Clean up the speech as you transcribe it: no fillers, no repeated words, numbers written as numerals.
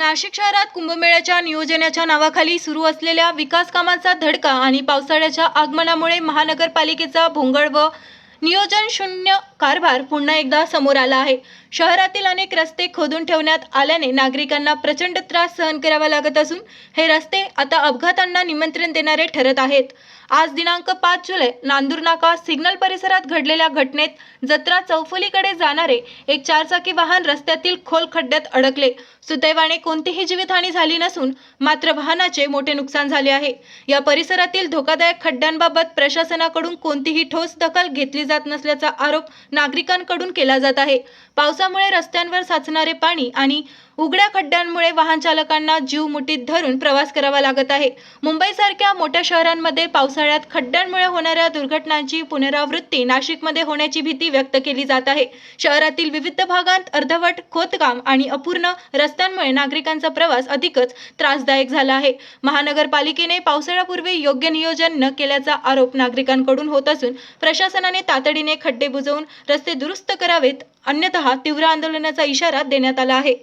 नाशिक शहरात कुंभमेळ्याच्या नियोजनाच्या नावाखाली सुरू असलेल्या विकास कामांचा धडका आणि पावसाळ्याच्या आगमनामुळे महानगरपालिकेचा भोंगळ व नियोजन शून्य कारभार पुन्हा एकदा समोर आला आहे। शहरातील अनेक रस्ते खोदून ठेवण्यात आल्याने नागरिकांना प्रचंड त्रास सहन करावा लागत असून हे रस्ते आता अपघातांना निमंत्रण देणारे ठरत आहेत। आज दिनांक 5 जुलै नांदूर नाका सिग्नल परिसरात घडलेल्या घटनेत जत्रा चौफुलीकडे जाणारे एक चारचाकी वाहन रस्त्यातील खोल खड्ड्यात अडकले। सुदैवाने कोणतीही जीवितहानी झाली नसून मात्र वाहनाचे मोठे नुकसान झाले आहे। या परिसरातील धोकादायक खड्ड्यांबाबत प्रशासनाकडून कोणतीही ठोस दखल घेतली जात नसल्याचा आरोप नागरिकांकडून केला जात आहे। पावसामुळे रस्त्यांवर साचणारे पाणी आणि उघड्या खड्ड्यांमुळे वाहन चालकांना जीव मुठीत धरून प्रवास करावा लागत आहे। मुंबईसारख्या मोठ्या शहरांमध्ये पावसाळ्यात खड्ड्यांमुळे होणाऱ्या दुर्घटनांची पुनरावृत्ती नाशिकमध्ये होण्याची भीती व्यक्त केली जात आहे। शहरातील विविध भागांत अर्धवट खोदकाम आणि अपूर्ण रस्त्यांमुळे नागरिकांचा प्रवास अधिकच त्रासदायक झाला आहे। महानगरपालिकेने पावसाळ्यापूर्वी योग्य नियोजन न केल्याचा आरोप नागरिकांकडून होत असून प्रशासनाने तातडीने खड्डे बुजवून रस्ते दुरुस्त करावेत, अन्यथा तीव्र आंदोलनाचा इशारा देण्यात आला आहे।